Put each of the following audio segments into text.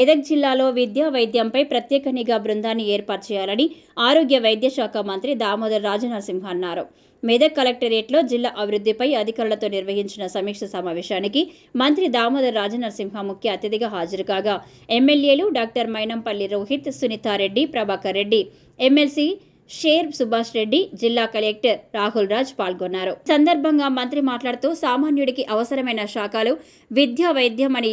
మెదక్ జిల్లాలో విద్యా వైద్యంపై ప్రత్యేక నిఘా బృందాన్ని ఏర్పాటు చేయాలని ఆరోగ్య వైద్య శాఖ మంత్రి దామోదర్ రాజనరసింహ అన్నారు. మెదక్ కలెక్టరేట్లో జిల్లా అభివృద్ధిపై అధికారులతో నిర్వహించిన సమీక్ష సమావేశానికి మంత్రి దామోదర్ రాజనరసింహ ముఖ్య అతిథిగా హాజరు కాగా ఎమ్మెల్యేలు doctor Mynampally Rohit, Sunitha Reddy, Prabhakar Reddy, MLC share Subhash Reddy, జిల్లా కలెక్టర్ రాహుల్ రాజ్ పాల్గొన్నారు. సందర్భంగా మంత్రి మాట్లాడుతూ సామాన్యుడికి అవసరమైన శాఖలు విద్యా వైద్యం అని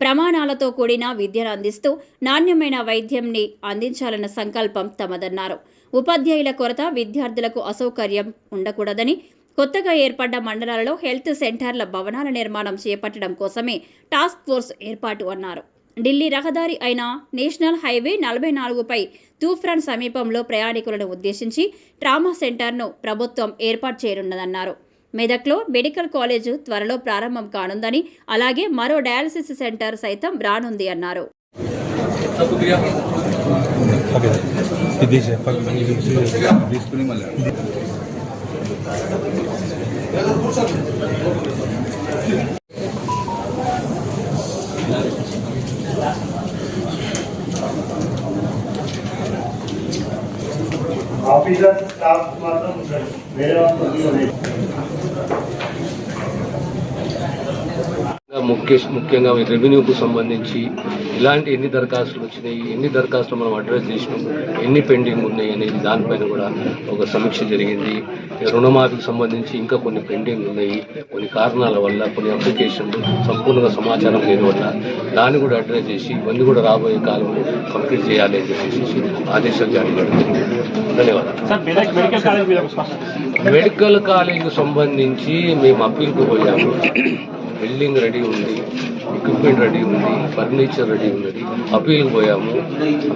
ప్రమాణాలతో కూడిన విద్యను అందిస్తూ నాణ్యమైన వైద్యంని అందించాలన్న సంకల్పం తమదన్నారు. ఉపాధ్యాయుల కొరత, విద్యార్థులకు అసౌకర్యం ఉండకూడదని కొత్తగా ఏర్పడ్డ మండలాలలో హెల్త్ సెంటర్ల భవనాల నిర్మాణం చేపట్టడం కోసమే టాస్క్ ఫోర్స్ ఏర్పాటు అన్నారు. ఢిల్లీ రహదారి అయిన నేషనల్ హైవే 44పై తూఫ్రాన్ సమీపంలో ప్రయాణికులను ఉద్దేశించి ట్రామా సెంటర్ను ప్రభుత్వం ఏర్పాటు చేయనున్నదన్నారు. మెదక్లో మెడికల్ కాలేజు త్వరలో ప్రారంభం కానుందని, అలాగే మరో డయాలసిస్ సెంటర్ సైతం రానుంది అన్నారు. ఆఫీసర్ స్టాఫ్ మాత్రం వేరే వాళ్ళు ముఖ్యంగా రెవెన్యూకు సంబంధించి ఇలాంటి ఎన్ని దరఖాస్తులు వచ్చినాయి, ఎన్ని దరఖాస్తులు మనం అడ్రస్ చేసినాం, ఎన్ని పెండింగ్ ఉన్నాయి అనేది దానిపైన కూడా ఒక సమీక్ష జరిగింది. రుణమాఫీకి సంబంధించి ఇంకా కొన్ని పెండింగ్ ఉన్నాయి, కొన్ని కారణాల వల్ల కొన్ని అప్లికేషన్లు సంపూర్ణంగా సమాచారం లేని వల్ల దాన్ని కూడా అడ్రస్ చేసి ఇవన్నీ కూడా రాబోయే కాలంలో కంప్లీట్ చేయాలి అని చెప్పేసి ఆదేశాలు జారీ చేయడం జరిగింది. ధన్యవాదాలు. మెడికల్ కాలేజీకి సంబంధించి మేము అప్పీల్కి పోయాము. బిల్డింగ్ రెడీ ఉంది, ఎక్విప్మెంట్ రెడీ ఉంది, ఫర్నిచర్ రెడీ ఉన్నది. అప్పీల్కి పోయాము.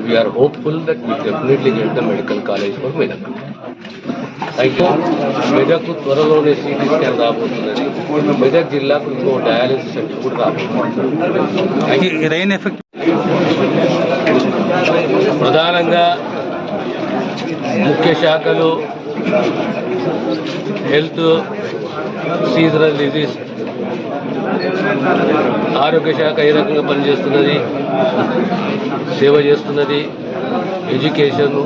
We're hopeful that we definitely get the medical college for Medak. అయితే మెదక్ త్వరలోనే సిటీ స్కాన్ రాబోతున్నది. మెదక్ జిల్లాకు ఇంకో డయాలసిస్ సెంటర్ కూడా రాబోతుంది. ప్రధానంగా ముఖ్య శాఖలు హెల్త్, సీజనల్ డిజీజ్, ఆరోగ్య శాఖ ఏ రకంగా పనిచేస్తున్నది, సేవ చేస్తున్నది, ఎడ్యుకేషన్,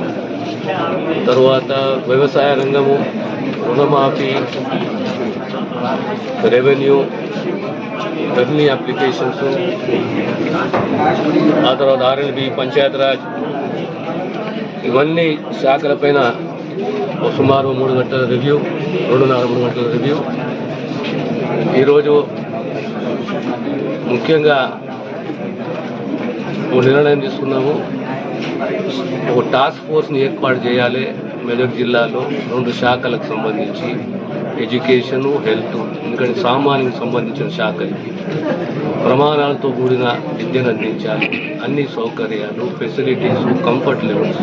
తర్వాత వ్యవసాయ రంగము, రుణమాఫీ, రెవెన్యూ, రెవెన్యూ అప్లికేషన్స్, ఆ తర్వాత R&B, పంచాయతీరాజ్, ఇవన్నీ శాఖలపైన సుమారు 3 గంటల రివ్యూ, 2.5-3 గంటల రివ్యూ. ఈరోజు ముఖ్యంగా ఒక నిర్ణయం తీసుకున్నాము. ఒక టాస్క్ ఫోర్స్ని ఏర్పాటు చేయాలి మెదక్ జిల్లాలో 2 శాఖలకు సంబంధించి, ఎడ్యుకేషను, హెల్త్. ఎందుకంటే సామాన్యునికి సంబంధించిన శాఖలకి ప్రమాణాలతో కూడిన విద్యను అందించాలి. అన్ని సౌకర్యాలు, facilities, comfort levels,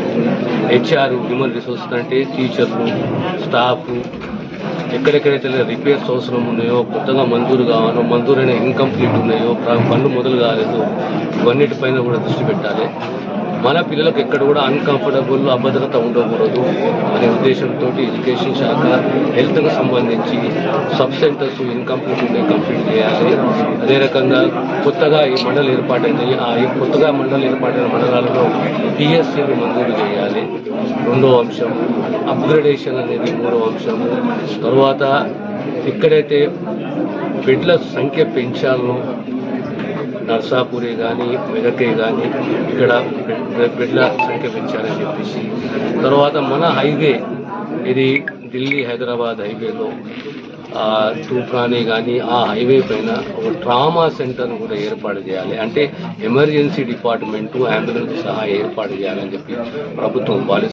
HR, human resources అంటే టీచర్లు, స్టాఫ్, ఎక్కడెక్కడైతే రిపేర్స్ అవసరం ఉన్నాయో, కొత్తగా మంజూరు కావాలో, మంజూరైన ఇన్కంప్లీట్ ఉన్నాయో, పనులు మొదలు కాలేదు, ఇవన్నిటిపైన కూడా దృష్టి పెట్టాలి. మన పిల్లలకు ఎక్కడ కూడా అన్కంఫర్టబుల్, అభద్రత ఉండకూడదు అనే ఉద్దేశంతో ఎడ్యుకేషన్ శాఖ హెల్త్కు సంబంధించి సబ్ సెంటర్స్ ఇన్కంప్లీట్ ఉన్నాయి, కంప్లీట్ చేయాలి. అదే రకంగా కొత్తగా ఈ మండలి ఏర్పాటైనాయి. ఈ కొత్తగా మండలి ఏర్పాటైన మండలాలలో PSCలు మంజూరు చేయాలి. 2వ అంశం. అప్గ్రేడేషన్ అనేది 3వ అంశం. తర్వాత ఎక్కడైతే బెడ్ల సంఖ్య పెంచాలనో, నర్సాపూరే కానీ మెదకే కానీ ఇక్కడ బెడ్ల సంఖ్య పెంచాలని చెప్పేసి, తర్వాత మన హైవే ఇది ఢిల్లీ హైదరాబాద్ హైవేలో తూఫానే కానీ ఆ హైవే పైన ఒక ట్రామా సెంటర్ను కూడా ఏర్పాటు చేయాలి. అంటే ఎమర్జెన్సీ డిపార్ట్మెంటు, అంబులెన్స్ సహా ఏర్పాటు చేయాలని చెప్పి ప్రభుత్వం పాలిస్తుంది.